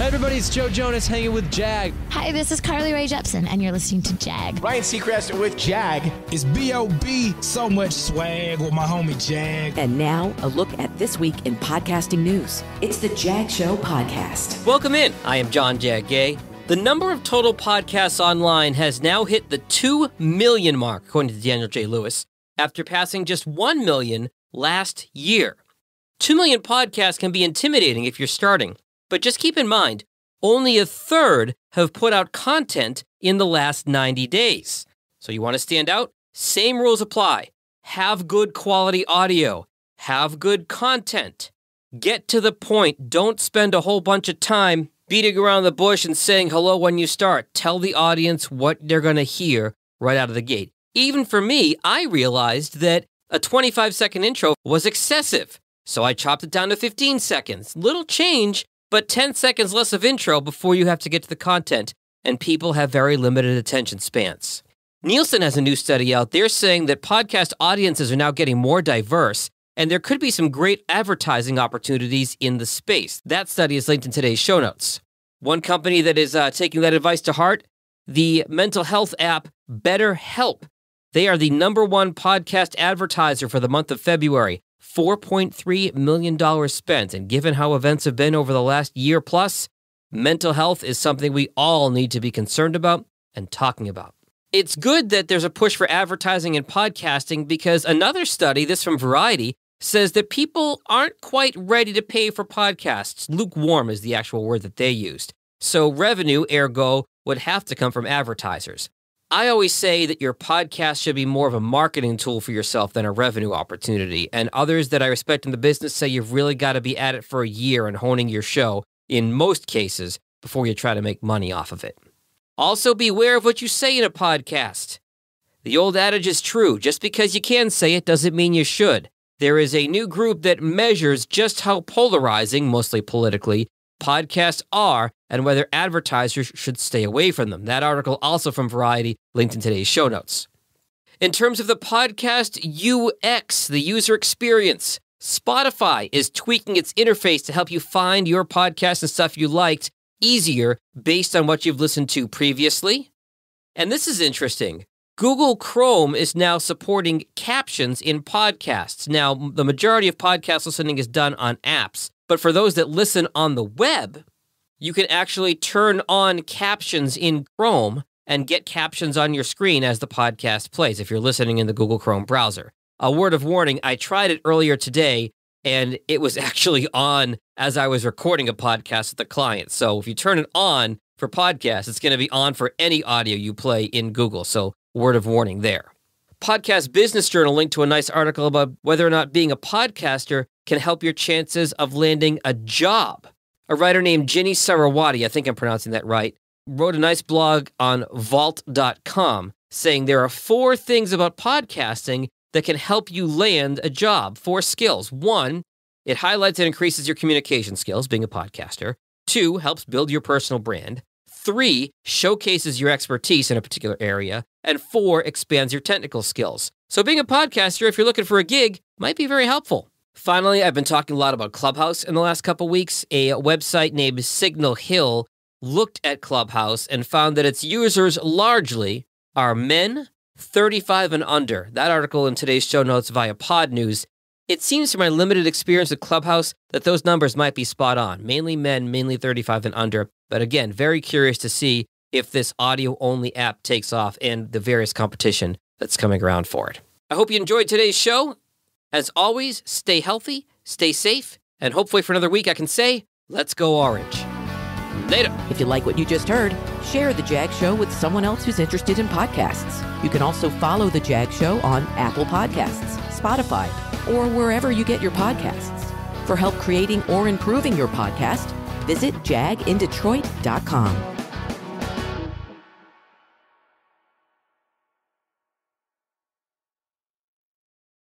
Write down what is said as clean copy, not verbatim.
Hey everybody, it's Joe Jonas hanging with Jag. Hi, this is Carly Rae Jepsen, and you're listening to Jag. Ryan Seacrest with Jag. It's B.O.B. So much swag with my homie Jag. And now, a look at this week in podcasting news. It's the Jag Show podcast. Welcome in. I am John Jag Gay. The number of total podcasts online has now hit the 2 million mark, according to Daniel J. Lewis, after passing just 1 million last year. 2 million podcasts can be intimidating if you're starting, but just keep in mind, only a third have put out content in the last 90 days. So you want to stand out? Same rules apply. Have good quality audio. Have good content. Get to the point. Don't spend a whole bunch of time beating around the bush and saying hello when you start. Tell the audience what they're going to hear right out of the gate. Even for me, I realized that a 25-second intro was excessive. So I chopped it down to 15 seconds. Little change, but 10 seconds less of intro before you have to get to the content. And people have very limited attention spans. Nielsen has a new study out there saying that podcast audiences are now getting more diverse, and there could be some great advertising opportunities in the space. That study is linked in today's show notes. One company that is taking that advice to heart, the mental health app BetterHelp. They are the #1 podcast advertiser for the month of February. $4.3 million spent. And given how events have been over the last year plus, mental health is something we all need to be concerned about and talking about. It's good that there's a push for advertising and podcasting because another study, this from Variety, says that people aren't quite ready to pay for podcasts. Lukewarm is the actual word that they used. So revenue, ergo, would have to come from advertisers. I always say that your podcast should be more of a marketing tool for yourself than a revenue opportunity. And others that I respect in the business say you've really got to be at it for a year and honing your show, in most cases, before you try to make money off of it. Also, beware of what you say in a podcast. The old adage is true. Just because you can say it doesn't mean you should. There is a new group that measures just how polarizing, mostly politically, podcasts are and whether advertisers should stay away from them. That article also from Variety, linked in today's show notes. In terms of the podcast UX, the user experience, Spotify is tweaking its interface to help you find your podcast and stuff you liked easier based on what you've listened to previously. And this is interesting. Google Chrome is now supporting captions in podcasts. Now, the majority of podcast listening is done on apps, but for those that listen on the web, you can actually turn on captions in Chrome and get captions on your screen as the podcast plays if you're listening in the Google Chrome browser. A word of warning, I tried it earlier today, and it was actually on as I was recording a podcast with the client. So if you turn it on for podcasts, it's going to be on for any audio you play in Google. So word of warning there. Podcast Business Journal linked to a nice article about whether or not being a podcaster can help your chances of landing a job. A writer named Ginny Sarawati, I think I'm pronouncing that right, wrote a nice blog on vault.com saying there are 4 things about podcasting that can help you land a job. 4 skills. 1, it highlights and increases your communication skills, being a podcaster. 2, helps build your personal brand. 3, showcases your expertise in a particular area. And 4, expands your technical skills. So being a podcaster, if you're looking for a gig, might be very helpful. Finally, I've been talking a lot about Clubhouse in the last couple weeks. A website named Signal Hill looked at Clubhouse and found that its users largely are men 35 and under. That article in today's show notes via Pod News. It seems from my limited experience with Clubhouse that those numbers might be spot on. Mainly men, mainly 35 and under. But again, very curious to see if this audio-only app takes off and the various competition that's coming around for it. I hope you enjoyed today's show. As always, stay healthy, stay safe, and hopefully for another week I can say, let's go Orange. Later. If you like what you just heard, share The Jag Show with someone else who's interested in podcasts. You can also follow The Jag Show on Apple Podcasts, Spotify, or wherever you get your podcasts. For help creating or improving your podcast, visit jagindetroit.com.